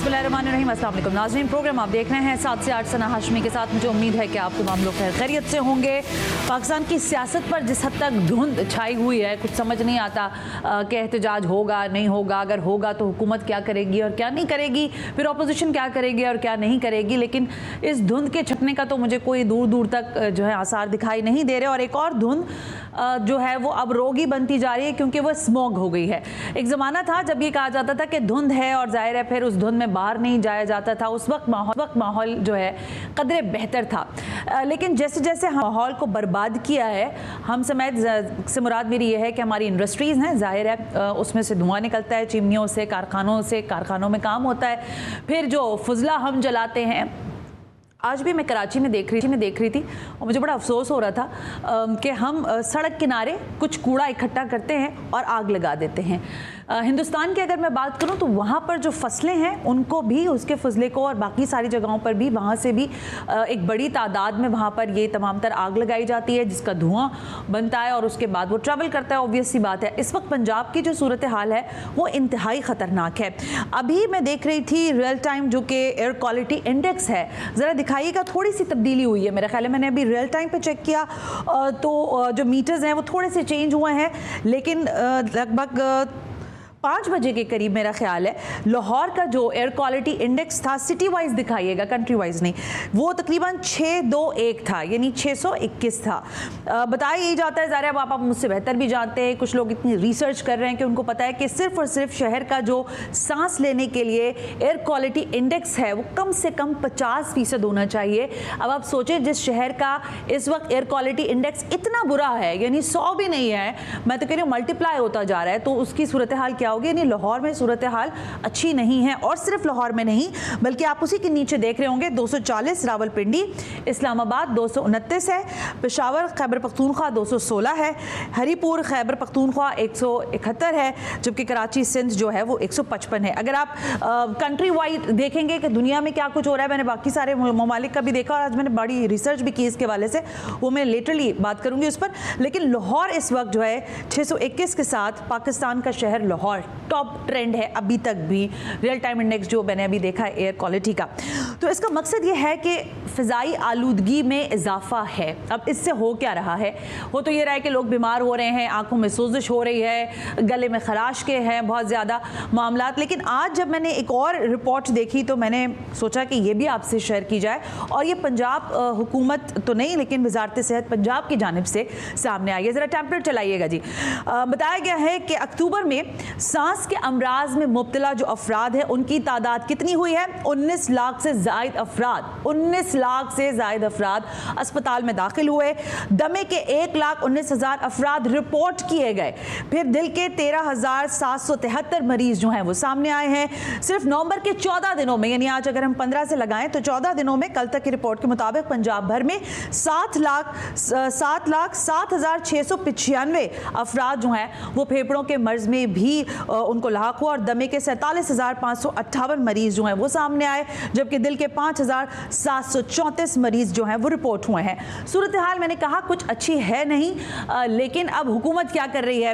बिस्मिल्लाहिर्रहमानिर्रहीम। अस्सलाम वालेकुम नाज़रीन, प्रोग्राम आप देख रहे हैं 7 से 8 सना हाशमी के साथ। मुझे उम्मीद है कि आप तमाम लोग खैरियत से होंगे। पाकिस्तान की सियासत पर जिस हद तक धुंध छाई हुई है, कुछ समझ नहीं आता कि एहतजाज होगा नहीं होगा, अगर होगा तो हुकूमत क्या करेगी और क्या नहीं करेगी, फिर अपोजिशन क्या करेगी और क्या नहीं करेगी। लेकिन इस धुंध के छटने का तो मुझे कोई दूर दूर तक जो है आसार दिखाई नहीं दे रहे। और एक और धुंध जो है वो अब रोगी बनती जा रही है, क्योंकि वो स्मॉग हो गई है। एक ज़माना था जब ये कहा जाता था कि धुंध है और जाहिर है फिर उस धुंध में बाहर नहीं जाया जाता था। उस वक्त माहौल जो है कदरे बेहतर था, लेकिन जैसे जैसे माहौल को बर्बाद किया है, हम समेत से मुराद मेरी ये है कि हमारी इंडस्ट्रीज़ हैं, जाहिर है उसमें से धुआं निकलता है, चिमनियों से, कारखानों में काम होता है, फिर जो फुजला हम जलाते हैं। आज भी मैं कराची में देख रही थी और मुझे बड़ा अफसोस हो रहा था कि हम सड़क किनारे कुछ कूड़ा इकट्ठा करते हैं और आग लगा देते हैं। हिंदुस्तान की अगर मैं बात करूं तो वहाँ पर जो फसलें हैं उनको भी, उसके फजले को और बाकी सारी जगहों पर भी, वहाँ से भी एक बड़ी तादाद में वहाँ पर ये तमाम तर आग लगाई जाती है, जिसका धुआं बनता है और उसके बाद वो ट्रैवल करता है। ऑब्वियस सी बात है, इस वक्त पंजाब की जो सूरत हाल है वो इंतहाई ख़तरनाक है। अभी मैं देख रही थी रियल टाइम जो कि एयर क्वालिटी इंडेक्स है, ज़रा दिखाइएगा, थोड़ी सी तब्दीली हुई है मेरे ख्याल है। मैंने अभी रियल टाइम पर चेक किया तो जो मीटर्स हैं वो थोड़े से चेंज हुए हैं, लेकिन लगभग 5 बजे के करीब मेरा ख्याल है लाहौर का जो एयर क्वालिटी इंडेक्स था, सिटी वाइज दिखाइएगा, कंट्री वाइज नहीं, वो तकरीबन 621 था, यानी 621 था। बताया यही जाता है, ज़ाहिर है आप मुझसे बेहतर भी जानते हैं, कुछ लोग इतनी रिसर्च कर रहे हैं कि उनको पता है कि सिर्फ और सिर्फ शहर का जो सांस लेने के लिए एयर क्वालिटी इंडेक्स है वो कम से कम 50% होना चाहिए। अब आप सोचें, जिस शहर का इस वक्त एयर क्वालिटी इंडेक्स इतना बुरा है, यानी 100 भी नहीं है, मैं तो कह रही हूँ मल्टीप्लाई होता जा रहा है, तो उसकी सूरत हाल क्या होगी। यानी लाहौर में सूरत हाल अच्छी नहीं है, और सिर्फ लाहौर में नहीं बल्कि आप उसी के नीचे देख रहे होंगे 240 रावलपिंडी, इस्लामाबाद 229 है, पेशावर खैबर पख्तूनख्वा 216 है, हरीपुर खैबर पख्तूनख्वा 171 है, जबकि कराची सिंध जो है वो 155 है। अगर आप कंट्री वाइड देखेंगे कि दुनिया में क्या कुछ हो रहा है, मैंने बाकी सारे ममालिक का भी देखा और आज मैंने बड़ी रिसर्च भी की इसके वाले से, वो मैं लेटरली बात करूंगी उस पर। लेकिन लाहौर इस वक्त जो है 621 के साथ पाकिस्तान का शहर लाहौर टॉप ट्रेंड है अभी तक भी, रियल टाइम इंडेक्स जो मैंने अभी देखा है एयर क्वालिटी का। तो इसका मकसद ये है कि फ़िज़ाई आलूदगी में इजाफा है। अब इससे हो क्या रहा है, हो तो ये रहा है कि लोग बीमार हो रहे हैं, आंखों में सोजिश हो रही है, गले में खराश के हैं बहुत ज़्यादा मामलात। लेकिन आज जब मैंने एक और रिपोर्ट देखी तो मैंने सोचा कि ये भी आपसे शेयर की जाए, और ये पंजाब हुकूमत तो नहीं लेकिन वजारत सेहत पंजाब की जानिब से सामने आई है। ज़रा टेम्पलेट चलाइएगा जी। बताया गया है कि अक्टूबर में सांस के अमराज में मुब्तला जो अफराद है उनकी तादाद कितनी हुई है, 19 लाख से ज़ायद अफराद, 19 लाख से ज़ायद अफराद अस्पताल में दाखिल हुए। दमे के 1,19,000 अफराद रिपोर्ट किए गए। फिर दिल के 13,773 मरीज जो हैं वो सामने आए हैं। सिर्फ नवंबर के 14 दिनों में, यानी आज अगर हम 15 से लगाएं तो 14 दिनों में कल तक की रिपोर्ट के मुताबिक पंजाब भर में 7,06,695 अफराद जो हैं वो फेफड़ों के मर्ज में भी उनको लाक हुआ, और दमे के 47,558 मरीज जो हैं वो सामने आए, जबकि दिल के 5,734 मरीज जो हैं वो रिपोर्ट हुए हैं। सूरत हाल मैंने कहा कुछ अच्छी है नहीं, लेकिन अब हुकूमत क्या कर रही है,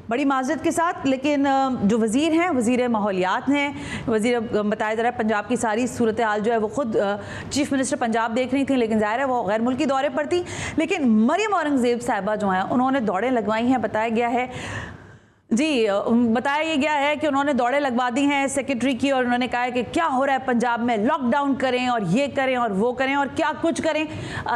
बड़ी माजरत के साथ, लेकिन जो वज़ीर हैं, वज़ीर माहौलियात हैं, वज़ीर बताया जा रहा है पंजाब की सारी सूरत हाल जो है वो खुद चीफ मिनिस्टर पंजाब देख रही थी, लेकिन ज़ाहिर है वो गैर मुल्की दौरे पर थी। लेकिन मरियम औरंगज़ेब साहिबा जो हैं उन्होंने दौड़ें लगवाई हैं। बताया गया है बताया ये गया है कि उन्होंने दौड़ें लगवा दी हैं सेक्रेटरी की, और उन्होंने कहा है कि क्या हो रहा है पंजाब में, लॉकडाउन करें और ये करें और वो करें और क्या कुछ करें।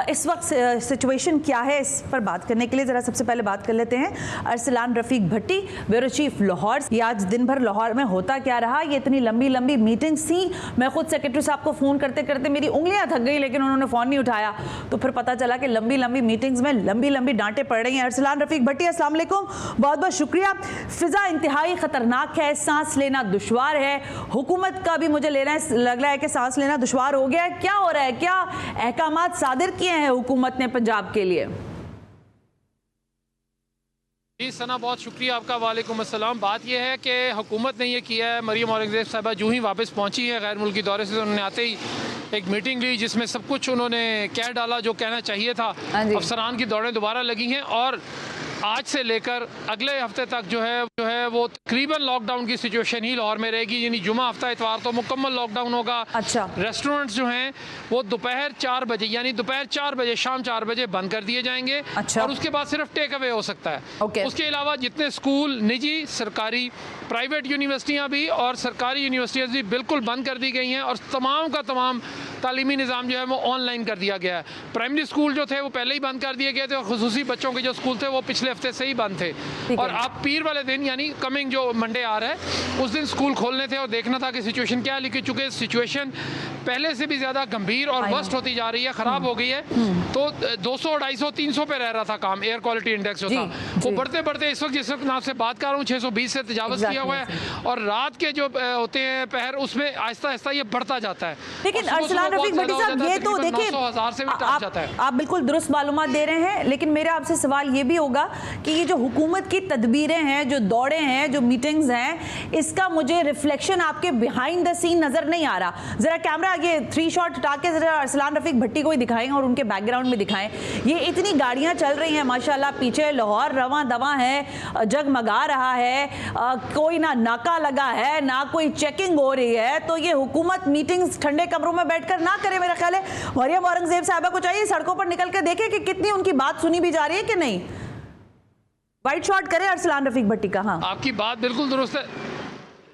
इस वक्त सिचुएशन क्या है, इस पर बात करने के लिए ज़रा सबसे पहले बात कर लेते हैं अरसलान रफ़ीक भट्टी, ब्यूरो चीफ लाहौर। ये आज दिन भर लाहौर में होता क्या रहा, ये इतनी लंबी लंबी मीटिंग्स थी। मैं खुद सेक्रेटरी साहब को फ़ोन करते करते मेरी उंगलियाँ थक गई, लेकिन उन्होंने फ़ोन नहीं उठाया, तो फिर पता चला कि लंबी लंबी मीटिंग्स में लंबी लंबी डांटें पड़ रही हैं। अरसलान रफ़ीक भट्टी, अस्सलाम वालेकुम, बहुत बहुत शुक्रिया। फ़िज़ा इंतहाई खतरनाक है, सांस लेना दुश्वार है, हुकूमत का भी मुझे लग रहा है कि सांस लेना दुश्वार हो गया है। क्या हो रहा है, क्या अहकामात सादिर किए हैं हुकूमत ने पंजाब के लिए? जी सना, बहुत शुक्रिया आपका। वालेकुम अस्सलाम। बात यह है कि हुकूमत ने यह किया है, मरियम औरंगज़ेब साहिबा जो ही वापस पहुंची है गैर मुल्की दौरे से, तो उन्होंने आते ही एक मीटिंग ली जिसमें सब कुछ उन्होंने कह डाला जो कहना चाहिए था। अफसरान की दौड़ें दोबारा लगी हैं और आज से लेकर अगले हफ्ते तक जो है वो तकरीबन लॉकडाउन की सिचुएशन ही लाहौर में रहेगी, यानी जुमा हफ्ता इतवार तो मुकम्मल लॉकडाउन होगा। अच्छा। रेस्टोरेंट्स जो हैं वो दोपहर 4 बजे यानी दोपहर 4 बजे शाम 4 बजे बंद कर दिए जाएंगे। अच्छा। और उसके बाद सिर्फ टेक अवे हो सकता है। ओके। उसके अलावा जितने स्कूल निजी, सरकारी, प्राइवेट यूनिवर्सिटियाँ भी और सरकारी यूनिवर्सिटियाँ भी बिल्कुल बंद कर दी गई हैं और तमाम का तमाम तालीमी निज़ाम जो है वो ऑनलाइन कर दिया गया है। प्राइमरी स्कूल जो थे वो पहले ही बंद कर दिए गए थे और खुसूसी बच्चों के जो स्कूल थे वो पिछले हफ्ते से ही बंद थे। और आप पीर वाले दिन यानी कमिंग जो मंडे आ रहा है उस दिन स्कूल खोलने थे और देखना था कि सिचुएशन क्या है, लेकिन चूंकि सिचुएशन पहले से भी ज़्यादा गंभीर और वर्स्ट होती जा रही है, ख़राब हो गई है, तो 200, 250, 300 पे रह रहा था काम, एयर क्वालिटी इंडेक्स जो था वो बढ़ते बढ़ते इस वक्त जिस वक्त मैं आपसे बात कर रहा हूँ 620 से तजावज़ किया हुआ है और रात के जो होते हैं पहर उसमें आहिस्ता आहिस्ता ये बढ़ता जाता है। लेकिन अरसलान रफीक भट्टी साहब ये तो देखिए आप बिल्कुल दुरुस्त मालूमात दे रहे हैं, लेकिन मेरा आपसे सवाल ये भी होगा कि ये जो हुकूमत की तदबीरें हैं, जो दौड़े हैं, जो मीटिंग्स हैं, इसका मुझे रिफ्लेक्शन आपके बिहाइंड द सीन नजर नहीं आ रहा। जरा कैमरा आगे 3 शॉट हटा के जरा अरसलान रफीक भट्टी को ही दिखाएं और उनके बैकग्राउंड में दिखाएं। ये इतनी गाड़ियां चल रही हैं माशाल्लाह, पीछे लाहौर रवां दवा है, जगमगा रहा है, कोई ना नाका लगा है ना कोई चेकिंग हो रही है। तो ये हुकूमत मीटिंग्स ठंडे कमरों में बैठकर ना करे। मेरा ख्याल है मरियम औरंगजेब साहबा को चाहिए सड़कों पर निकल के देखे कि कितनी उनकी बात सुनी भी जा रही है कि नहीं। वाइट शॉट करे अरसलान रफीक भट्टी का। हाँ, आपकी बात बिल्कुल दुरुस्त है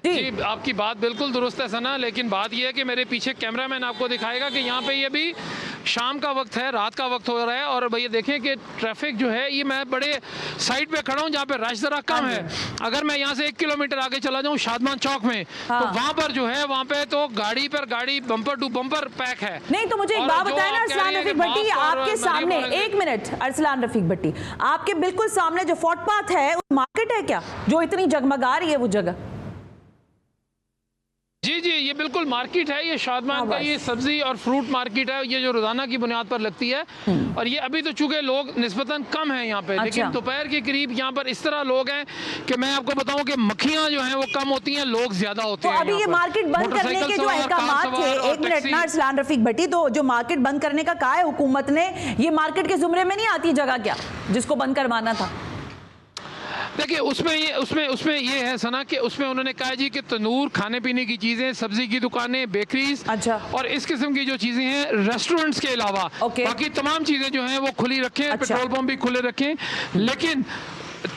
जी, आपकी बात बिल्कुल दुरुस्त है सना, लेकिन बात यह है कि मेरे पीछे कैमरामैन आपको दिखाएगा कि यहाँ पे ये भी शाम का वक्त है, रात का वक्त हो रहा है और भैया देखें कि ट्रैफिक जो है ये मैं बड़े साइड पे खड़ा हूँ जहाँ पे रश जरा कम है। अगर मैं यहाँ से 1 किलोमीटर आगे चला जाऊँ शादमान चौक में तो वहाँ पर जो है वहाँ पे तो गाड़ी पर गाड़ी बम्पर टू बम्पर पैक है। नहीं तो मुझे एक बात बताएं ना अरसलान रफीक भट्टी, आपके सामने 1 मिनट अरसलान रफीक भट्टी, आपके बिल्कुल सामने जो फुटपाथ है मार्केट है क्या जो इतनी जगमगा रही है वो जगह? जी जी, ये बिल्कुल मार्केट है, ये शादमान का ये सब्जी और फ्रूट मार्केट है, ये जो रोजाना की बुनियाद पर लगती है और ये अभी तो चूंकि लोग निस्बतन कम हैं यहाँ पे। लेकिन दोपहर के करीब यहाँ पर इस तरह लोग हैं कि मैं आपको बताऊं कि मक्खियाँ जो हैं वो कम होती हैं, लोग ज्यादा होते हैं। तो अभी ये मार्केट बंद करने के जो अहकामात थे, 1 मिनट ना अरसलान रफीक भट्टी, तो जो मार्केट बंद करने का कहा है हुकूमत ने, ये मार्केट के जुमरे में नहीं आती जगह क्या जिसको बंद करवाना था? देखिए उसमें ये है सना कि उसमें उन्होंने कहा जी कि तंदूर, खाने पीने की चीजें, सब्जी की दुकानें, बेकरीज, अच्छा, और इस किस्म की जो चीजें हैं रेस्टोरेंट्स के अलावा बाकी तमाम चीजें जो हैं वो खुली रखें। अच्छा। पेट्रोल पंप भी खुले रखें, लेकिन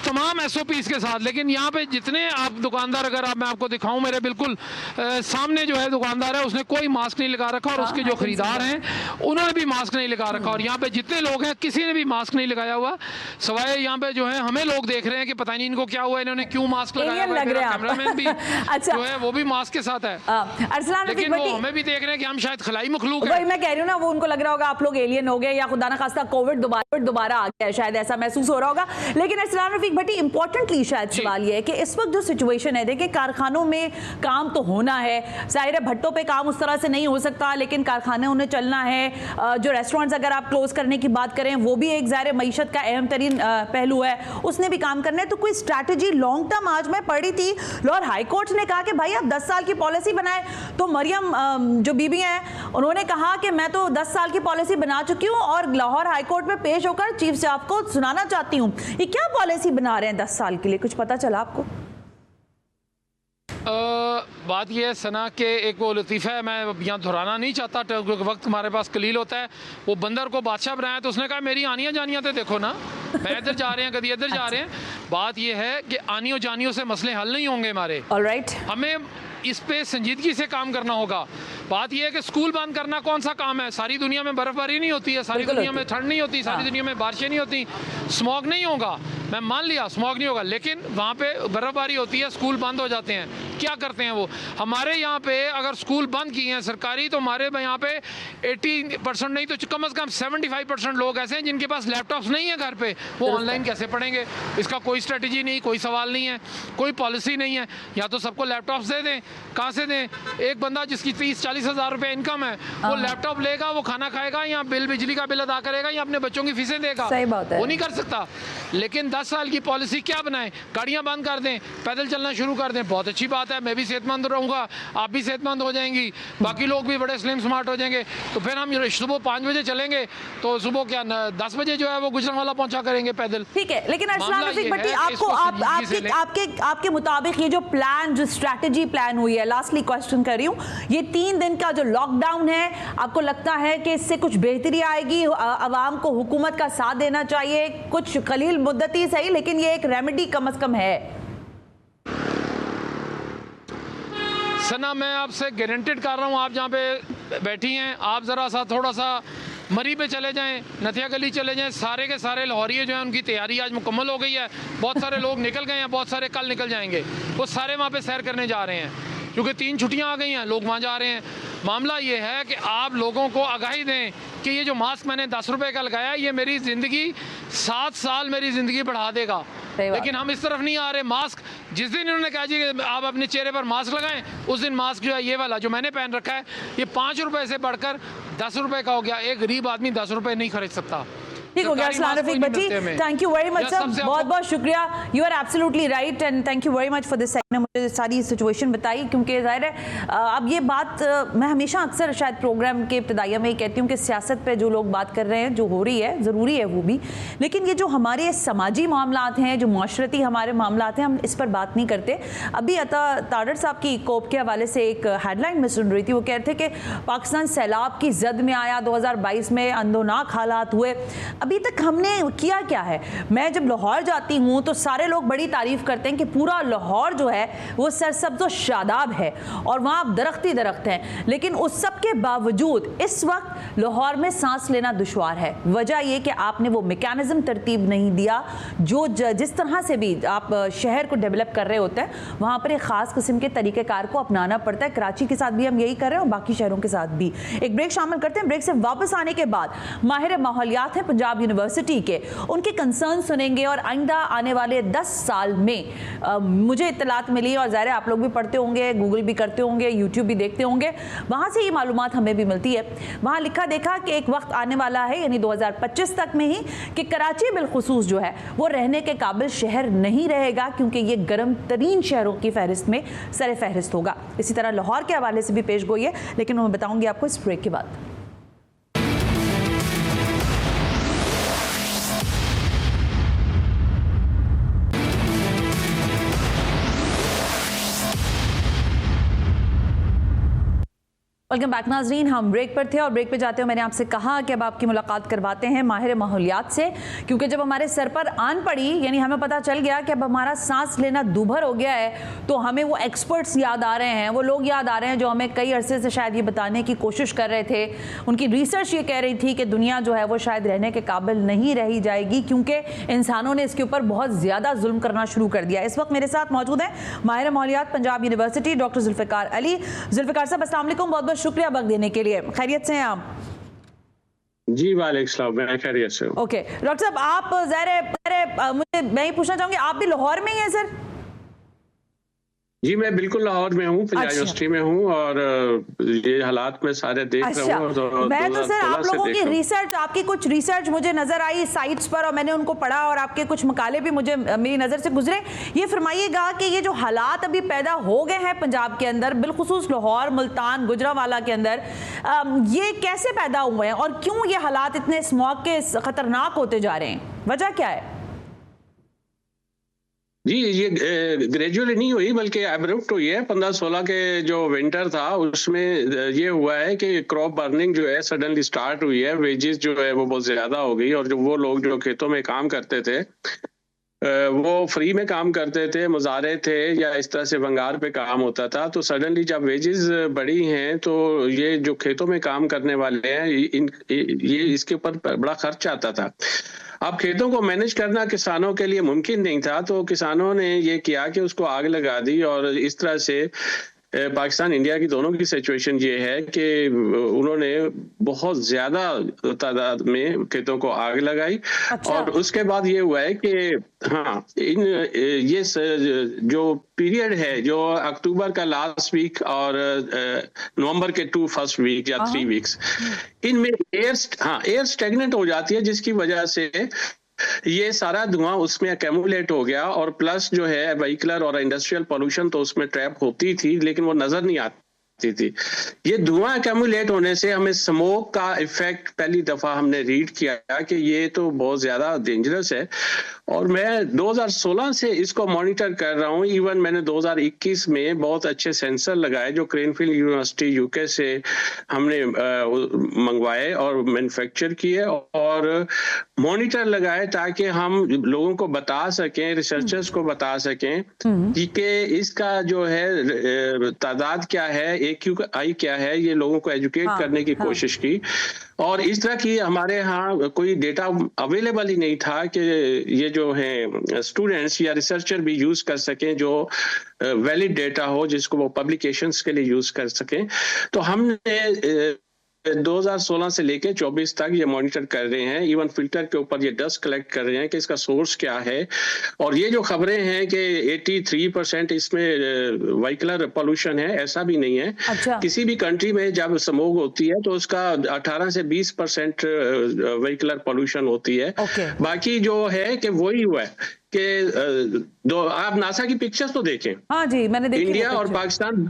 तमाम SOPs के साथ। लेकिन यहाँ पे जितने आप दुकानदार, अगर आप मैं आपको दिखाऊं, मेरे बिल्कुल सामने जो है दुकानदार है उसने कोई मास्क नहीं लगा रखा और उसके जो खरीदार हैं उन्होंने भी मास्क नहीं लगा रखा और यहाँ पे जितने लोग हैं किसी ने भी मास्क नहीं लगाया हुआ, सवाए यहाँ पे जो है हमें लोग देख रहे हैं कि पता नहीं इनको क्या हुआ, इन्होंने क्यों मास्क लगाया हुआ है। कैमरामैन भी जो है वो भी मास्क के साथ है, लेकिन वो हमें भी देख रहे हैं कि हम शायद खलाई मखलूक है। वही मैं कह रही हूँ ना, वो उनको लग रहा होगा आप लोग एलियन हो गए या खुदा ना खास्ता कोविड दोबारा आ गया है, शायद ऐसा महसूस हो रहा होगा। लेकिन अरसलान रफीक भट्टी, इंपॉर्टेंटली शायद सवाल ये है कि इस वक्त जो सिचुएशन है, देखिए कारखानों में काम तो होना है, जाहिर है भट्टों पे काम उस तरह से नहीं हो सकता, लेकिन कारखाने उन्हें चलना है। जो रेस्टोरेंट्स अगर आप क्लोज करने की बात करें वो भी एक ज़ाहिर मईशत का अहम तरीन पहलू है, उसने भी काम करना है। तो कोई स्ट्रैटेजी लॉन्ग टर्म, आज मैं पढ़ी थी लाहौर हाई कोर्ट ने कहा कि भाई आप 10 साल की पॉलिसी बनाए, तो मरियम जो बीबी हैं उन्होंने कहा कि मैं तो 10 साल की पॉलिसी बना चुकी हूँ और लाहौर हाई कोर्ट में पेश होकर चीफ स्टाफ को सुनाना चाहती हूँ। ये क्या पॉलिसी बना रहे हैं 10 साल के लिए, कुछ पता चला आपको? बात यह है सना कि एक वो लतीफ़ा है, मैं यहाँ दोहराना नहीं चाहता क्योंकि वक्त हमारे पास कलील होता है। वो बंदर को बादशाह बनाया तो उसने कहा मेरी आनियाँ जानियाँ तो देखो ना, मैं इधर जा रहे हैं कभी इधर जा रहे हैं। बात यह है कि आनियों जानियों से मसले हल नहीं होंगे हमारे। ऑलराइट, हमें इस पे संजीदगी से काम करना होगा। बात यह है कि स्कूल बंद करना कौन सा काम है? सारी दुनिया में बर्फबारी नहीं होती है, सारी दुनिया में ठंड नहीं होती, सारी दुनिया में बारिशें नहीं होती, स्मॉग नहीं होगा, मैं मान लिया स्मॉग नहीं होगा, लेकिन वहाँ पे बर्फबारी होती है, स्कूल बंद हो जाते हैं। क्या करते हैं वो? हमारे यहाँ पे अगर स्कूल बंद किए हैं सरकारी, तो हमारे यहाँ पे 80% नहीं तो कम से कम 75% लोग ऐसे हैं जिनके पास लैपटॉप्स नहीं है घर पे, वो ऑनलाइन कैसे पढ़ेंगे? इसका कोई स्ट्रेटजी नहीं, कोई सवाल नहीं है, कोई पॉलिसी नहीं है। या तो सबको लैपटॉप्स दे दें, कहाँ से दें? एक बंदा जिसकी 30-40 हज़ार रुपये इनकम है वो लैपटॉप लेगा, वो खाना खाएगा या बिजली का बिल अदा करेगा या अपने बच्चों की फीसें देगा? सही बात है, वो नहीं कर सकता। लेकिन 10 साल की पॉलिसी क्या बनाएं, गाड़ियां बंद कर दें, पैदल चलना शुरू कर दें, बहुत अच्छी बात है, मैं भी सेहतमंद रहूँगा, आप भी सेहतमंद हो जाएंगी, बाकी लोग भी बड़े स्लिम स्मार्ट हो जाएंगे। तो फिर हम सुबह 5 बजे चलेंगे तो सुबह क्या 10 बजे जो है वो गुजरांवाला पहुंचा करेंगे पैदल। ठीक है, लेकिन अरसलान रफीक भट्टी, आपके मुताबिक ये जो प्लान, जो स्ट्रैटेजी प्लान हुई है, लास्टली क्वेश्चन कर रही हूँ, ये 3 दिन का जो लॉकडाउन है, आपको लगता है कि इससे कुछ बेहतरी आएगी? अवाम को हुकूमत का साथ देना चाहिए, कुछ कलील मुद्दती सही, लेकिन ये एक रेमेडी कम से कम है। सना, मैं आपसे गारंटेड कर रहा हूँ, आप जहाँ पे बैठी हैं, आप ज़रा सा थोड़ा सा मरी पे चले जाएं, नथिया गली चले जाएं, सारे के सारे लाहौरिये जो हैं उनकी तैयारी आज मुकम्मल हो गई है। बहुत सारे लोग निकल गए हैं, बहुत सारे कल निकल जाएंगे, वो सारे वहाँ पे सैर करने जा रहे हैं, क्योंकि 3 छुट्टियाँ आ गई हैं, लोग वहाँ जा रहे हैं। मामला ये है कि आप लोगों को आगाही दें कि ये जो मास्क मैंने 10 रुपए का लगाया, ये मेरी ज़िंदगी 7 साल मेरी ज़िंदगी बढ़ा देगा। लेकिन हम इस तरफ नहीं आ रहे। मास्क जिस दिन इन्होंने कहा जी आप अपने चेहरे पर मास्क लगाएं, उस दिन मास्क जो है ये वाला जो मैंने पहन रखा है, ये 5 रुपए से बढ़कर 10 रुपए का हो गया। एक गरीब आदमी 10 रुपए नहीं खरीद सकता। ठीक हो गया Arsalan Rafiq Bhatti, thank you very much sir, बहुत बहुत शुक्रिया। You are absolutely right and thank you very much for this segment, मुझे सारी सिचुएशन बताई, क्योंकि जाहिर है अब ये बात मैं हमेशा अक्सर शायद प्रोग्राम के इब्तिदाइया में ही कहती हूँ कि सियासत पे जो लोग बात कर रहे हैं, जो हो रही है, ज़रूरी है वो भी, लेकिन ये जो हमारे समाजी मामलात हैं, जो माशरती हमारे मामलात हैं, हम इस पर बात नहीं करते। अभी अता तारड़ साहब की कोप के हवाले से एक हेडलाइन में सुन रही थी, वो कह रहे थे कि पाकिस्तान सैलाब की जद में आया, 2022 में अंदोनाक हालात हुए। अभी तक हमने किया क्या है? मैं जब लाहौर जाती हूँ तो सारे लोग बड़ी तारीफ करते हैं कि पूरा लाहौर जो है वो सरसब्ज़ व शादाब है और वहाँ दरख्त ही दरख्त हैं, लेकिन उस सब के बावजूद इस वक्त लाहौर में सांस लेना दुश्वार है। वजह यह कि आपने वो मैकेनिज्म तरतीब नहीं दिया जो जिस तरह से भी आप शहर को डेवलप कर रहे होते हैं, वहाँ पर एक ख़ास किस्म के तरीक़ेकार को अपनाना पड़ता है। कराची के साथ भी हम यही कर रहे हैं और बाकी शहरों के साथ भी। एक ब्रेक शामिल करते हैं, ब्रेक से वापस आने के बाद माहिर माहौलियात हैं पंजाब यूनिवर्सिटी के, उनके कंसर्न सुनेंगे और आइंदा आने वाले 10 साल में मुझे इत्तलात मिली, और ज़ाहिर है आप लोग भी पढ़ते होंगे, गूगल भी करते होंगे, यूट्यूब भी देखते होंगे, वहाँ से ये मालूमात हमें भी मिलती है। वहाँ लिखा देखा कि एक वक्त आने वाला है, यानी 2025 तक में ही, कि कराची बिलखुसूस जो है वो रहने के काबिल शहर नहीं रहेगा, क्योंकि ये गर्म तरीन शहरों की फहरिस्त में सर फहरिस्त होगा। इसी तरह लाहौर के हवाले से भी पेश गोई है, लेकिन मैं बताऊँगी आपको इस ब्रेक के बाद। वेलकम बैक नाजरीन, हम ब्रेक पर थे और ब्रेक पे जाते हुए मैंने आपसे कहा कि अब आपकी मुलाकात करवाते हैं माहिर माहौलियात से, क्योंकि जब हमारे सर पर आन पड़ी, यानी हमें पता चल गया कि अब हमारा सांस लेना दूभर हो गया है, तो हमें वो एक्सपर्ट्स याद आ रहे हैं, वो लोग याद आ रहे हैं जो हमें कई अरसे से शायद ये बताने की कोशिश कर रहे थे। उनकी रिसर्च ये कह रही थी कि दुनिया जो है वो शायद रहने के काबिल नहीं रही जाएगी, क्योंकि इंसानों ने इसके ऊपर बहुत ज़्यादा जुल्म करना शुरू कर दिया। इस वक्त मेरे साथ मौजूद हैं माहिर माहौलियात पंजाब यूनिवर्सिटी डॉक्टर जुल्फ़िकार अली। जुल्फ़िकार साहब अस्सलाम वालेकुम, बहुत बहुत शुक्रिया वक्त देने के लिए। खैरियत से हैं आप? जी वालेकुम सलाम, मैं खैरियत से हूँ। ओके डॉक्टर साहब, आप मैं ही पूछना चाहूंगी, आप भी लाहौर में ही हैं सर? जी मैं बिल्कुल लाहौर में हूँ, पंजाब यूनिवर्सिटी में हूँ, और ये हालात में सारे देख रहा हूँ। तो मैं तो सर आप लोगों की रिसर्च, आपकी कुछ रिसर्च मुझे नजर आई साइट्स पर और मैंने उनको पढ़ा, और आपके कुछ मकाले भी मुझे मेरी नज़र से गुजरे। ये फरमाइएगा कि ये जो हालात अभी पैदा हो गए हैं पंजाब के अंदर, बिलखुसूस लाहौर, मुल्तान, गुजरांवाला के अंदर, ये कैसे पैदा हुए हैं और क्यों ये हालात इतने स्मॉग के खतरनाक होते जा रहे हैं? वजह क्या है? जी ये ग्रेजुअली नहीं हुई बल्कि एब्रप्ट हुई है। 15-16 के जो विंटर था उसमें ये हुआ है कि क्रॉप बर्निंग जो है सडनली स्टार्ट हुई है, वेजेस जो है वो बहुत ज्यादा हो गई, और जो वो लोग जो खेतों में काम करते थे वो फ्री में काम करते थे, मुजारे थे या इस तरह से भंगार पे काम होता था, तो सडनली जब वेजेस बढ़ी हैं तो ये जो खेतों में काम करने वाले हैं ये इसके ऊपर बड़ा खर्च आता था। अब खेतों को मैनेज करना किसानों के लिए मुमकिन नहीं था, तो किसानों ने ये किया कि उसको आग लगा दी, और इस तरह से पाकिस्तान इंडिया की दोनों की सिचुएशन ये है कि उन्होंने बहुत ज्यादा तादाद में खेतों को आग लगाई। अच्छा। और उसके बाद ये हुआ है कि हाँ, ये जो पीरियड है जो अक्टूबर का लास्ट वीक और नवंबर के 2 फर्स्ट वीक या 3 वीक्स, इनमें एयर स्टेगनेंट हो जाती है, जिसकी वजह से ये सारा धुआं उसमें अकेमुलेट हो गया, और प्लस जो है व्हीकलर और इंडस्ट्रियल पोल्यूशन तो उसमें ट्रैप होती थी, लेकिन वो नजर नहीं आती थी। ये धुआं अकेमुलेट होने से हमें स्मोक का इफेक्ट पहली दफा हमने रीड किया कि ये तो बहुत ज्यादा डेंजरस है। और मैं 2016 से इसको मॉनिटर कर रहा हूँ। इवन मैंने 2021 में बहुत अच्छे सेंसर लगाए जो क्रेनफील्ड यूनिवर्सिटी यूके से हमने मंगवाए और मैन्युफैक्चर किए और मॉनिटर लगाए, ताकि हम लोगों को बता सकें, रिसर्चर्स को बता सकें कि इसका जो है तादाद क्या है, AQI क्या है, ये लोगों को एजुकेट करने की कोशिश की। और इस तरह की हमारे यहाँ कोई डेटा अवेलेबल ही नहीं था कि ये जो है स्टूडेंट्स या रिसर्चर भी यूज कर सकें, जो वैलिड डेटा हो जिसको वो पब्लिकेशंस के लिए यूज कर सकें। तो हमने 2016 से लेके 24 तक ये मॉनिटर कर रहे हैं। इवन फिल्टर के ऊपर ये डस्ट कलेक्ट कर रहे हैं कि इसका सोर्स क्या है। और ये जो खबरें हैं कि 83% इसमें व्हीकलर पोल्यूशन है, ऐसा भी नहीं है। अच्छा। किसी भी कंट्री में जब स्मोक होती है तो उसका 18 से 20% व्हीकलर पोल्यूशन होती है। बाकी जो है कि वही हुआ है कि आप नासा की पिक्चर्स तो देखें। हाँ जी, मैंने देखी। इंडिया और पाकिस्तान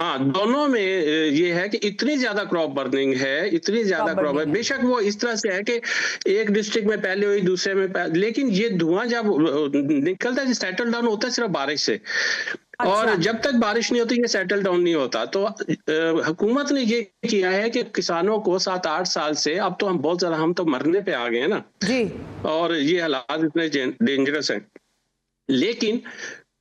दोनों में ये है कि इतनी ज्यादा क्रॉप बर्निंग है, इतनी ज्यादा क्रॉप है। बेशक वो इस तरह से है कि एक डिस्ट्रिक्ट में पहले हुई, दूसरे में लेकिन ये धुआं जब निकलता है सेटल डाउन होता है सिर्फ बारिश से। अच्छा। और जब तक बारिश नहीं होती ये सेटल डाउन नहीं होता। तो हुकूमत ने ये किया है कि किसानों को 7-8 साल से, अब तो हम तो मरने पे आ गए हैं ना जी, और ये हालात इतने डेंजरस हैं, लेकिन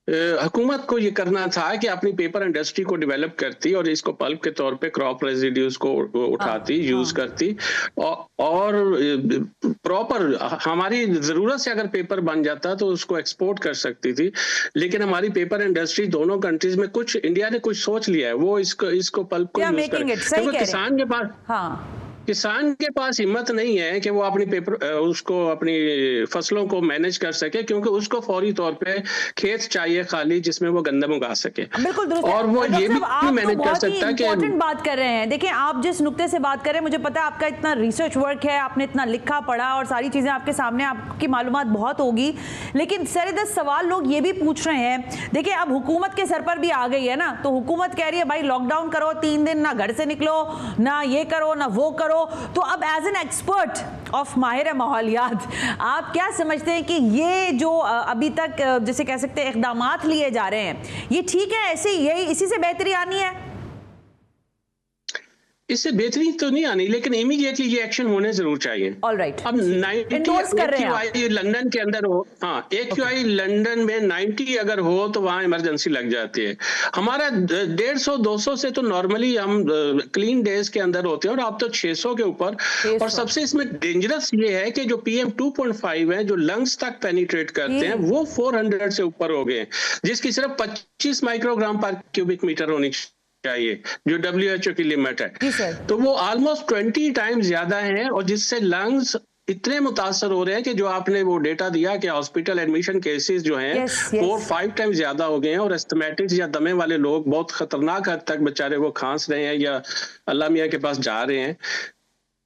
हुकूमत को ये करना था कि अपनी पेपर इंडस्ट्री को डेवलप करती और इसको पल्प के तौर पे क्रॉप रेजिड्यूज को उठाती, यूज करती और प्रॉपर हमारी जरूरत से अगर पेपर बन जाता तो उसको एक्सपोर्ट कर सकती थी। लेकिन हमारी पेपर इंडस्ट्री दोनों कंट्रीज में, कुछ इंडिया ने कुछ सोच लिया है, वो इसको पल्प को यूज करे, क्योंकि किसान के पास हिम्मत नहीं है कि वो अपनी फसलों को मैनेज कर सके, क्योंकि उसको फौरी तौर पे खेत चाहिए खाली जिसमें वो गंदम उगा सके। बिल्कुल दुरुस्त। और वो ये भी मैनेज कर सकता है कि इम्पोर्टेंट बात कर रहे हैं। देखिए, आप जिस नुक्ते से बात कर रहे हैं, मुझे पता है आपका इतना रिसर्च वर्क है, आपने इतना लिखा पढ़ा और सारी चीजें आपके सामने, आपकी मालूमात बहुत होगी। लेकिन सर सवाल लोग ये भी पूछ रहे हैं, देखिए अब हुकूमत के सर पर भी आ गई है ना, तो हुकूमत कह रही है भाई लॉकडाउन करो, 3 दिन ना घर से निकलो, ना ये करो ना वो करो। तो अब एज एन एक्सपर्ट ऑफ माहिर माहौलियात, आप क्या समझते हैं कि ये जो अभी तक जैसे कह सकते हैं इक़दामात लिए जा रहे हैं, ये ठीक है? ऐसे यही इसी से बेहतरी आनी है? इससे बेहतरी तो नहीं आनी, लेकिन इमीडिएटली ये एक्शन होने जरूर चाहिए। ऑलराइट। अब 90 AQI लंदन के अंदर हो, हाँ AQI लंदन में 90 अगर हो तो वहां इमरजेंसी लग जाती है। हमारा 150-200 से तो नॉर्मली हम क्लीन डेज के अंदर होते हैं, और अब तो 600 के ऊपर। और सबसे इसमें डेंजरस ये है कि जो PM 2.5 है, जो लंग्स तक पेनिट्रेट करते हैं, वो 400 से ऊपर हो गए, जिसकी सिर्फ 25 माइक्रोग्राम पर क्यूबिक मीटर होनी चाहिए, जो WHO की लिमिट है। तो वो ऑलमोस्ट 20 टाइम्स ज्यादा है, और जिससे लंग्स इतने मुतासर हो रहे हैं कि जो आपने वो डेटा दिया कि हॉस्पिटल एडमिशन केसेस जो हैं 4-5 टाइम्स ज्यादा हो गए हैं, और एस्थमेटिक्स या दमे वाले लोग बहुत खतरनाक हद तक बेचारे वो खांस रहे हैं या अल्लाह मियां के पास जा रहे हैं।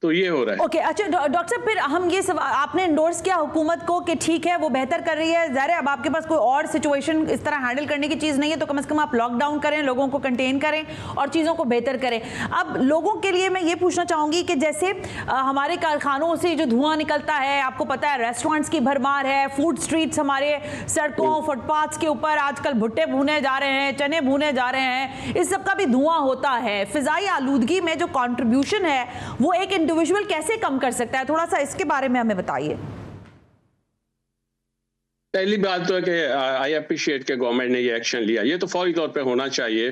तो ये हो रहा है। ओके, अच्छा डॉक्टर साहब, फिर हम ये आपने एंडोर्स किया हुकूमत को कि ठीक है वो बेहतर कर रही है, ज़ाहिर है अब आपके पास कोई और सिचुएशन इस तरह हैंडल करने की चीज़ नहीं है, तो कम से कम आप लॉकडाउन करें, लोगों को कंटेन करें और चीज़ों को बेहतर करें। अब लोगों के लिए मैं ये पूछना चाहूँगी कि जैसे हमारे कारखानों से जो धुआं निकलता है, आपको पता है रेस्टोरेंट्स की भरमार है, फूड स्ट्रीट्स हमारे सड़कों फुटपाथ्स के ऊपर आजकल भुट्टे भूने जा रहे हैं, चने भूने जा रहे हैं, इस सब का भी धुआं होता है। फिजाई आलूदगी में जो कॉन्ट्रीब्यूशन है वो एक इंडिविजुअल कैसे कम कर सकता है, थोड़ा सा इसके बारे में हमें बताइए। पहली बात तो है कि आई अप्रिशिएट के गवर्नमेंट ने ये एक्शन लिया, ये तो फौरी तौर पे होना चाहिए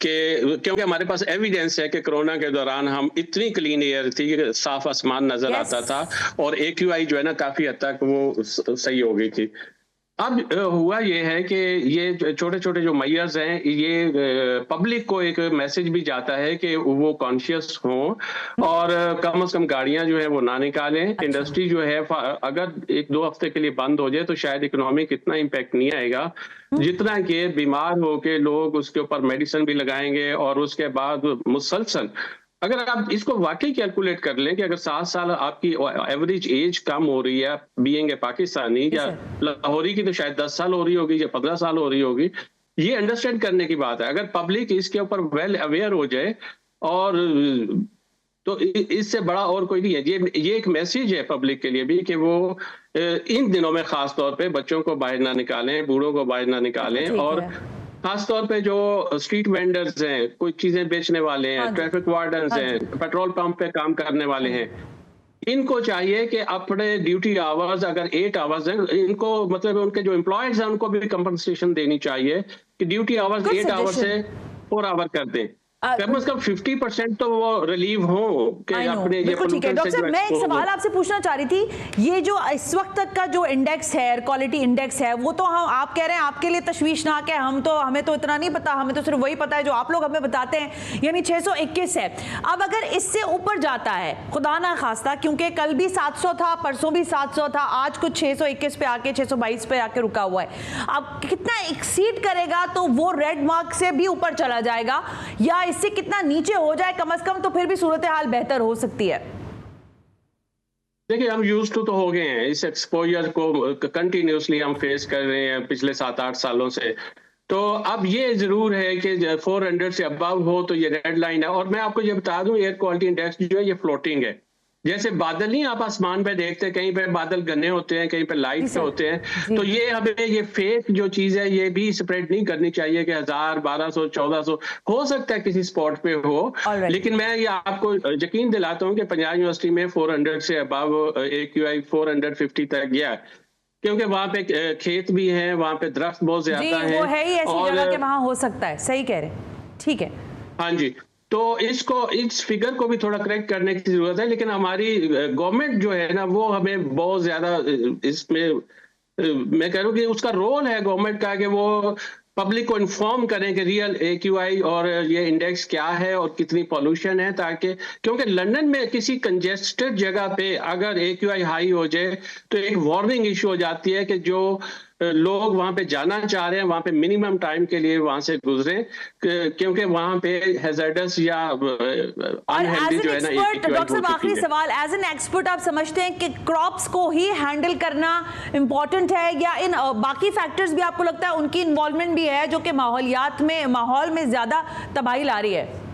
कि क्योंकि हमारे पास एविडेंस है कि कोरोना के दौरान हम इतनी क्लीन एयर थी कि साफ आसमान नजर आता था, और AQI जो है ना काफी हद तक वो सही हो गई थी। अब हुआ ये है कि ये छोटे छोटे जो मेयर्स हैं, ये पब्लिक को एक मैसेज भी जाता है कि वो कॉन्शियस हों और कम से कम गाड़ियां जो है वो ना निकालें। अच्छा। इंडस्ट्री जो है अगर 1-2 हफ्ते के लिए बंद हो जाए तो शायद इकोनॉमिक इतना इम्पैक्ट नहीं आएगा जितना कि बीमार हो के लोग उसके ऊपर मेडिसिन भी लगाएंगे और उसके बाद मुसलसल अगर आप इसको वाकई कैलकुलेट कर लें कि अगर 7 साल आपकी एवरेज एज कम हो रही है बीइंग ए पाकिस्तानी, या लाहौरी की तो शायद 10 साल हो रही होगी या 15 साल हो रही होगी, ये अंडरस्टैंड करने की बात है। अगर पब्लिक इसके ऊपर वेल अवेयर हो जाए, और तो इससे बड़ा और कोई नहीं है। ये एक मैसेज है पब्लिक के लिए भी कि वो इन दिनों में खास तौर पे बच्चों को बाहर ना निकालें, बूढ़ों को बाहर ना निकालें, और खास तौर पे जो स्ट्रीट वेंडर्स हैं, कोई चीजें बेचने वाले हैं, ट्रैफिक वार्डन्स हैं, पेट्रोल पंप पे काम करने वाले हैं, इनको चाहिए कि अपने ड्यूटी आवर्स अगर 8 आवर्स हैं, इनको मतलब उनके जो एम्प्लॉयज हैं उनको भी कंपनसेशन देनी चाहिए कि ड्यूटी आवर्स 8 आवर्स से 4 आवर कर दें। कम से कम 50% तो वो रिलीव हो कि अपने ये बिल्कुल ठीक है। डॉक्टर साहब, मैं एक सवाल आपसे पूछना चाह रही थी, ये जो इस वक्त तक का जो इंडेक्स है, एयर क्वालिटी इंडेक्स है, वो तो हम आप कह रहे हैं आपके लिए तशवीशनाक है, हमें तो इतना नहीं पता, हमें तो सिर्फ वही पता है जो आप लोग हमें बताते हैं, यानी 621 है। अब अगर इससे ऊपर जाता है, खुदा ना खास्ता, क्योंकि कल भी 700 था, परसों भी 700 था, आज कुछ 621 पे आके 622 पे आके रुका हुआ है, अब कितना एक्सीड करेगा तो वो रेड मार्क से भी ऊपर चला जाएगा, या इससे कितना नीचे हो जाए कम से कम तो फिर भी सूरत हाल बेहतर हो सकती है? देखिए, हम यूज टू तो हो गए हैं, इस एक्सपोजर को कंटिन्यूसली हम फेस कर रहे हैं पिछले 7-8 सालों से। तो अब ये जरूर है कि 400 से अबव हो तो ये रेड लाइन है। और मैं आपको ये बता दूं, एयर क्वालिटी इंडेक्स जो है ये फ्लोटिंग है, जैसे बादल नहीं आप आसमान पे देखते, कहीं पे बादल घने होते हैं, कहीं पे लाइट पे होते हैं, तो ये हमें ये फेक जो चीज है ये भी स्प्रेड नहीं करनी चाहिए कि 1000, 1200, 1400 हो सकता है किसी स्पॉट पे हो, लेकिन मैं ये आपको यकीन दिलाता हूँ कि पंजाब यूनिवर्सिटी में 400 से अबव AQI 450 तक गया, क्योंकि वहाँ पे खेत भी हैं, वहाँ पे दरख्त बहुत ज्यादा है, वो है ही ऐसी जगह के वहाँ हो सकता है। सही कह रहे हैं, ठीक है। हाँ जी, तो इस फिगर को भी थोड़ा करेक्ट करने की जरूरत है, लेकिन हमारी गवर्नमेंट जो है ना वो हमें बहुत ज्यादा इसमें, मैं कह रहा हूँ कि उसका रोल है गवर्नमेंट का कि वो पब्लिक को इन्फॉर्म करें कि रियल AQI और ये इंडेक्स क्या है और कितनी पॉल्यूशन है, ताकि क्योंकि लंदन में किसी कंजेस्टेड जगह पे अगर AQI हाई हो जाए तो एक वार्निंग इशू हो जाती है कि जो लोग वहां पे जाना चाह रहे हैं वहां पे मिनिमम टाइम के लिए वहां से गुजरे, क्योंकि वहां पे हैजर्डस या अनहेल्दी जो है ना। डॉक्टर साहब, आखिरी सवाल, एज एन एक्सपर्ट आप समझते हैं कि क्रॉप्स को ही हैंडल करना इंपॉर्टेंट है, या इन बाकी फैक्टर्स भी आपको लगता है उनकी इन्वॉल्वमेंट भी है जो कि माहौल में ज्यादा तबाही ला रही है?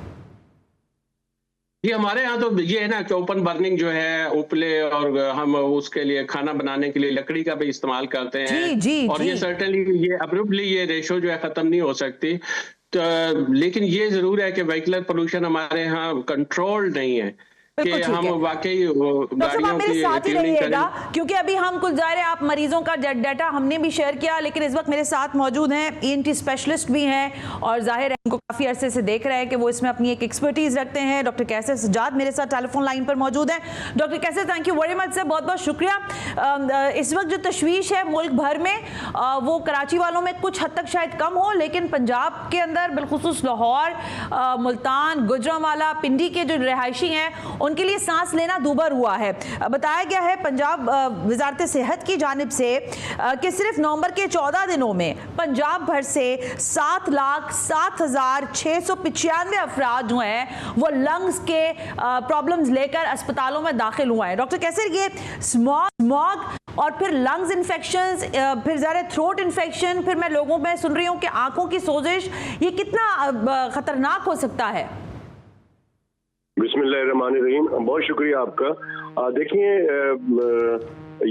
ये हमारे यहाँ तो ये है ना कि ओपन बर्निंग जो है उपले, और हम उसके लिए खाना बनाने के लिए लकड़ी का भी इस्तेमाल करते हैं, और ये सर्टेनली ये अब्रुप्टली ये रेशो जो है खत्म नहीं हो सकती। तो लेकिन ये जरूर है कि व्हीकलर पोल्यूशन हमारे यहाँ कंट्रोल नहीं है कि हम वाकई गाड़ियों मेरे साथ ही रहिएगा, क्योंकि अभी हम कुछ जाहिर है आप मरीजों का डाटा हमने भी शेयर किया, लेकिन इस वक्त मेरे साथ मौजूद हैं ENT स्पेशलिस्ट भी हैं, और जाहिर है उनको काफी अरसे से देख रहे हैं कि वो इसमें अपनी एक एक्सपर्टीज रखते हैं। डॉक्टर कैसर सज्जाद मेरे साथ टेलीफोन लाइन पर मौजूद हैं। Doctor Kaiser, thank you very much sir, बहुत बहुत शुक्रिया। इस वक्त जो तशवीश है मुल्क भर में, वो कराची वालों में कुछ हद तक शायद कम हो, लेकिन पंजाब के अंदर बिलखुसूस लाहौर, मुल्तान, गुजरांवाला, पिंडी के जो रिहायशी हैं उनके लिए सांस लेना दूभर हुआ है। बताया गया है पंजाब वजारत सेहत की जानिब से कि सिर्फ नवंबर के 14 दिनों में पंजाब भर से 7,07,695 अफराद जो हैं वो लंग्स के प्रॉब्लम्स लेकर अस्पतालों में दाखिल हुए हैं। डॉक्टर कैसर, ये स्मॉग और फिर लंग्स इन्फेक्शंस, फिर ज़रा थ्रोट इन्फेक्शन, फिर मैं लोगों में सुन रही हूँ कि आंखों की सोजिश, ये कितना खतरनाक हो सकता है? बिस्मिल्लाहिर्रहमानिर्रहीम, बहुत शुक्रिया आपका। देखिए,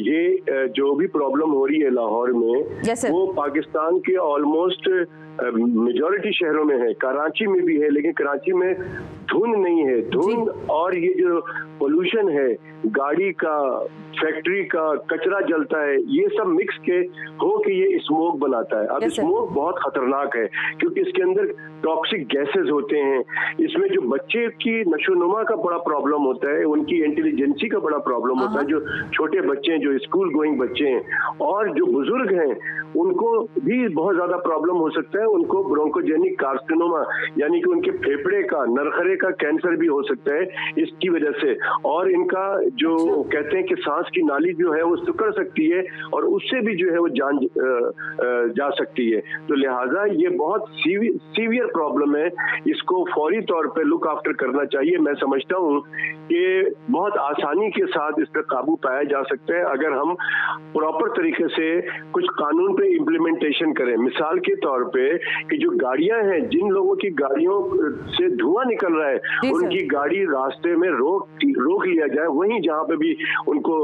ये जो भी प्रॉब्लम हो रही है लाहौर में वो पाकिस्तान के ऑलमोस्ट मेजॉरिटी शहरों में है, कराची में भी है, लेकिन कराची में धुंध नहीं है। धुंध और ये जो पोल्यूशन है, गाड़ी का, फैक्ट्री का कचरा जलता है, ये सब मिक्स के हो के ये स्मोक बनाता है। अब स्मोक बहुत खतरनाक है क्योंकि इसके अंदर टॉक्सिक गैसेस होते हैं। इसमें जो बच्चे की नशोनुमा का बड़ा प्रॉब्लम होता है, उनकी इंटेलिजेंसी का बड़ा प्रॉब्लम होता है, जो छोटे बच्चे हैं, जो स्कूल गोइंग बच्चे हैं, और जो बुजुर्ग हैं उनको भी बहुत ज्यादा प्रॉब्लम हो सकता है। उनको ब्रोंकोजेनिक कार्सिनोमा यानी कि उनके फेफड़े का, नरखरे का कैंसर भी हो सकता है इसकी वजह से, और इनका जो कहते हैं कि सांस की नाली जो है वो सिकुड़ सकती है और उससे भी जो है वो जान जा सकती है। तो लिहाजा ये बहुत सीवियर प्रॉब्लम है, इसको फौरी तौर पे लुक आफ्टर करना चाहिए। मैं समझता हूँ कि बहुत आसानी के साथ इस पर काबू पाया जा सकता है अगर हम प्रॉपर तरीके से कुछ कानून पे इम्प्लीमेंटेशन करें। मिसाल के तौर पे कि जो गाड़ियां हैं, जिन लोगों की गाड़ियों से धुआं निकल रहा है, उनकी गाड़ी रास्ते में रोक लिया जाए। वहीं जहाँ पे भी उनको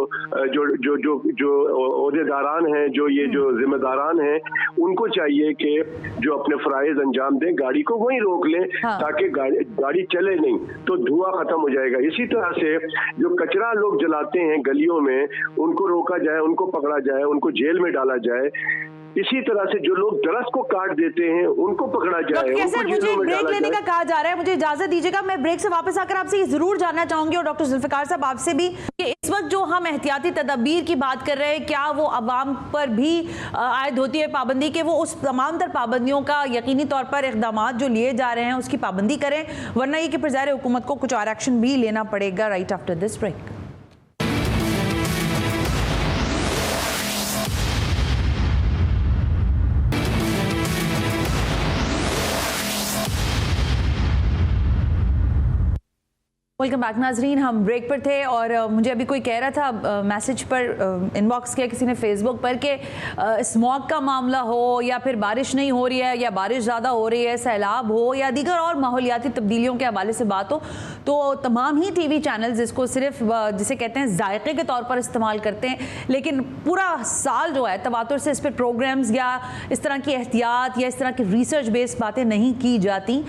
जो ओहदेदारान हैं, जो जिम्मेदारान हैं, उनको चाहिए कि जो अपने फराइज अंजाम दें, गाड़ी को वहीं रोक लें ताकि गाड़ी चले नहीं तो धुआं खत्म हो जाएगा। इसी तरह से जो कचरा लोग जलाते हैं गलियों में, उनको रोका जाए, उनको पकड़ा जाए, उनको जेल में डाला जाए। इसी तरह से जो लोग दरख्त को काट देते हैं उनको पकड़ा जाए। मुझे ब्रेक लेने का कहा जा रहा है, मुझे इजाजत दीजिएगा। मैं ब्रेक से वापस आकर आपसे ये जरूर जानना चाहूंगी, और डॉक्टर जुल्फिकार साहब आपसे भी, कि इस वक्त जो हम एहतियाती तदबीर की बात कर रहे हैं, क्या वो अवाम पर भी आयद होती है पाबंदी, के वो उस तमाम तर पाबंदियों का यकीनी तौर पर इक़दाम जो लिए जा रहे हैं उसकी पाबंदी करें, वरना ये कि फिर ज़ाहिर हुकूमत को कुछ और एक्शन भी लेना पड़ेगा। Right after this break. Welcome back नाजरीन, हम ब्रेक पर थे और मुझे अभी कोई कह रहा था मैसेज पर, इनबॉक्स किया किसी ने फेसबुक पर, कि स्मॉग का मामला हो या फिर बारिश नहीं हो रही है या बारिश ज़्यादा हो रही है, सैलाब हो या दीगर और माहौलियाती तब्दीलियों के हवाले से बात हो, तो तमाम ही टीवी चैनल्स इसको सिर्फ जिसे कहते हैं जायके के तौर पर इस्तेमाल करते हैं, लेकिन पूरा साल जो है तवातुर से इस पर प्रोग्राम्स या इस तरह की एहतियात या इस तरह की रिसर्च बेस्ड बातें नहीं की जाती।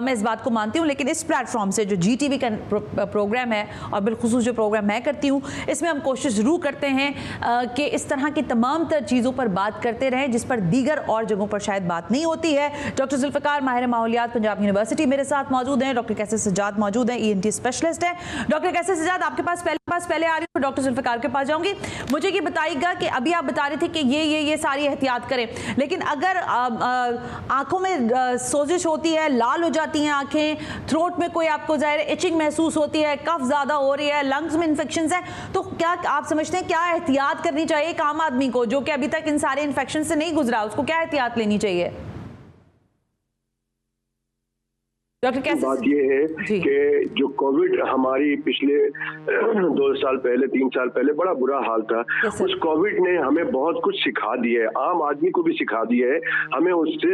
मैं इस बात को मानती हूँ, लेकिन इस प्लेटफॉर्म से जो GTV का प्रोग्राम है और बिलखुसूस जो प्रोग्राम मैं करती हूँ, इसमें हम कोशिश ज़रूर करते हैं कि इस तरह की तमाम तर चीज़ों पर बात करते रहें जिस पर दीगर और जगहों पर शायद बात नहीं होती है। डॉक्टर जुल्फिकार माहिर माहौलियात पंजाब यूनिवर्सिटी मेरे साथ मौजूद हैं, डॉक्टर कैसर सज्जाद मौजूद हैं, ENT स्पेशलिस्ट हैं। डॉक्टर कैसर सज्जाद, आपके पास पहले आ रही हूँ, डॉक्टर जुल्फिकार के पास जाऊँगी। मुझे ये बताइएगा कि अभी आप बता रहे थे कि ये सारी एहतियात करें, लेकिन अगर आंखों में सोजिश होती है, लाल हो जाती हैं आंखें, थ्रोट में कोई आपको ज़ाहिर इचिंग महसूस होती है, कफ ज्यादा हो रही है, लंग्स में इन्फेक्शंस हैं, तो क्या आप समझते हैं क्या एहतियात करनी चाहिए एक आम आदमी को जो कि अभी तक इन सारे इन्फेक्शन से नहीं गुजरा, उसको क्या एहतियात लेनी चाहिए? डॉक्टर कैसे बात ये है कि जो कोविड हमारी पिछले 2 साल पहले 3 साल पहले बड़ा बुरा हाल था, उस कोविड ने हमें बहुत कुछ सिखा दिया है, आम आदमी को भी सिखा दिया है। हमें उससे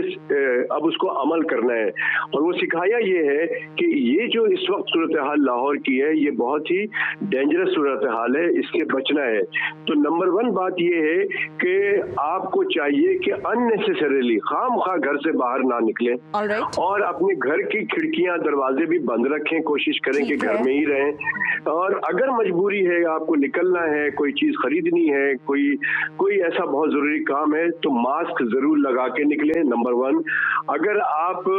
अब उसको अमल करना है, और वो सिखाया ये है कि ये जो इस वक्त सूरत हाल लाहौर की है, ये बहुत ही डेंजरस सूरत हाल है, इससे बचना है। तो नंबर 1 बात ये है कि आपको चाहिए कि अननेसेसरीली खामखा घर से बाहर ना निकलें, और अपने घर की खिड़कियां दरवाजे भी बंद रखें, कोशिश करें कि घर में ही रहें। और अगर मजबूरी है, आपको निकलना है, कोई चीज खरीदनी है, कोई ऐसा बहुत जरूरी काम है, तो मास्क जरूर लगा के निकलें, नंबर 1। अगर आप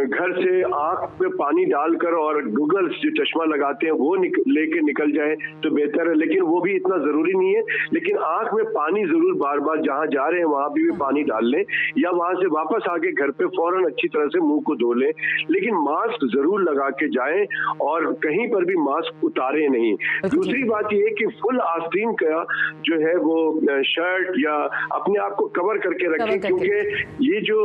घर से आंख पे पानी डालकर और गूगल जो चश्मा लगाते हैं वो लेके निकल जाए तो बेहतर है, लेकिन वो भी इतना जरूरी नहीं है। लेकिन आंख में पानी जरूर बार बार जहां जा रहे हैं वहां भी पानी डाल लें, या वहां से वापस आके घर पे फौरन अच्छी तरह से मुंह को धो लें, लेकिन मास्क जरूर लगा के जाएं और कहीं पर भी मास्क उतारे नहीं। दूसरी बात यह है कि फुल आस्तीन का जो है वो शर्ट या अपने आप को कवर करके रखें, क्योंकि ये जो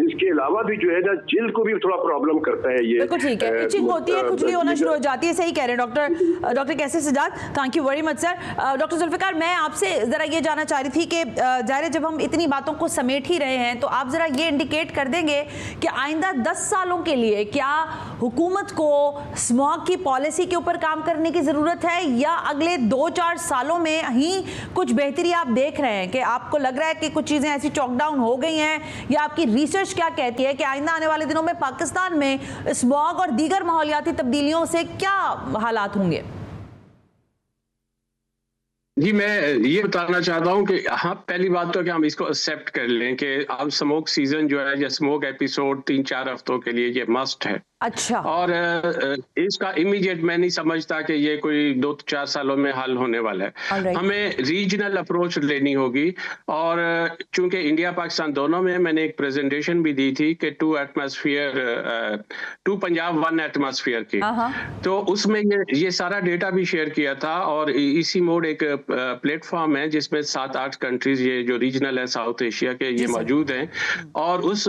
इसके अलावा भी जो है ना जिल्द को भी थोड़ा प्रॉब्लम करता है। ये बिल्कुल ठीक है, इचिंग होती है, खुजली होना शुरू हो जाती है, सही कह रहे हैं doctor Kaiser Sajjad, thank you very much sir. Doctor Zulfikar, मैं आपसे जरा ये जानना चाह रही थी कि जाहिर है जब हम इतनी बातों को समेट ही रहे हैं, तो आप जरा ये इंडिकेट कर देंगे कि आइंदा 10 सालों के लिए क्या हुकूमत को स्मॉग की पॉलिसी के ऊपर काम करने की जरूरत है, या अगले 2-4 सालों में ही कुछ बेहतरी आप देख रहे हैं, कि आपको लग रहा है कि कुछ चीजें ऐसी चॉकडाउन हो गई हैं, या आपकी रिसर्च क्या कहती है कि आइंदा आने वाले दिनों में पाकिस्तान में स्मॉग और दीगर माहौलियाती तब्दीलियों से क्या हालात होंगे? जी, मैं ये बताना चाहता हूँ कि हाँ, पहली बात तो कि हम इसको एक्सेप्ट कर लें कि अब स्मोक सीजन जो है या स्मोक एपिसोड 3-4 हफ्तों के लिए ये मस्ट है। अच्छा। और इसका इमीडिएट मैं नहीं समझता कि ये कोई 2-4 सालों में हल होने वाला है। हमें रीजनल अप्रोच लेनी होगी, और चूंकि इंडिया पाकिस्तान दोनों में मैंने एक प्रेजेंटेशन भी दी थी कि 2 पंजाब 1 एटमॉस्फेयर की, तो उसमें ये सारा डेटा भी शेयर किया था। और इसी मोड एक प्लेटफॉर्म है जिसमें 7-8 कंट्रीज ये जो रीजनल है साउथ एशिया के ये मौजूद हैं, और उस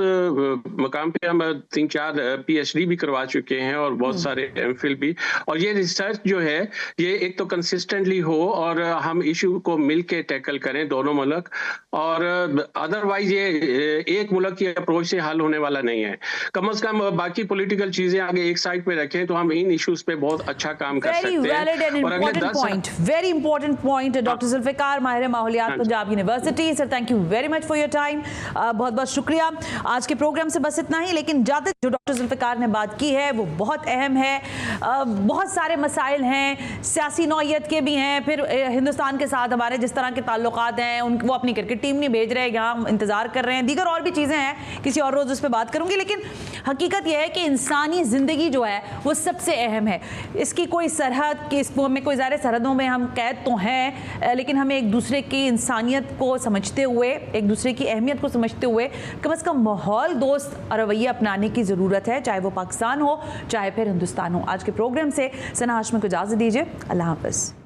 मकाम पे हम 3-4 PhD भी करवा चुके हैं और बहुत सारे MPhil भी। और ये रिसर्च जो है ये एक तो कंसिस्टेंटली हो और हम इशू को मिलके टैकल करें दोनों मुल्क, और अदरवाइज ये एक मुल्क की अप्रोच से हल होने वाला नहीं है। कम से कम बाकी पॉलिटिकल चीजें आगे एक साइड पे रखें तो हम इन इश्यूज पे बहुत अच्छा काम कर सकते हैं। और very important point doctor Zulfiqar, माहिर माहौलियात, Punjab university. Sir thank you very much for your time, बहुत बहुत शुक्रिया। आज के प्रोग्राम से बस इतना ही, लेकिन ज़्यादा जो डॉक्टर जुल्फिकार ने बात की है वो बहुत अहम है। बहुत सारे मसाइल हैं, सियासी नौयत के भी हैं, फिर हिंदुस्तान के साथ हमारे जिस तरह के ताल्लुकात हैं, वो अपनी क्रिकेट टीम नहीं भेज रहे, यहाँ इंतजार कर रहे हैं, दीगर और भी चीज़ें हैं, किसी और रोज़ उस पर बात करूंगी। लेकिन हकीकत यह है कि इंसानी ज़िंदगी जो है वो सबसे अहम है। इसकी कोई सरहद की में कोई ज़ाहिर सरहदों में हम कैद तो हैं, लेकिन हमें एक दूसरे की इंसानियत को समझते हुए, एक दूसरे की अहमियत को समझते हुए कम से कम माहौल दोस्त रवैया अपनाने की ज़रूरत है, चाहे वो पाकिस्तान हो चाहे फिर हिंदुस्तान हो। आज के प्रोग्राम से सना हाशमी को इजाज़त दीजिए, अल्लाह हाफ़िज़।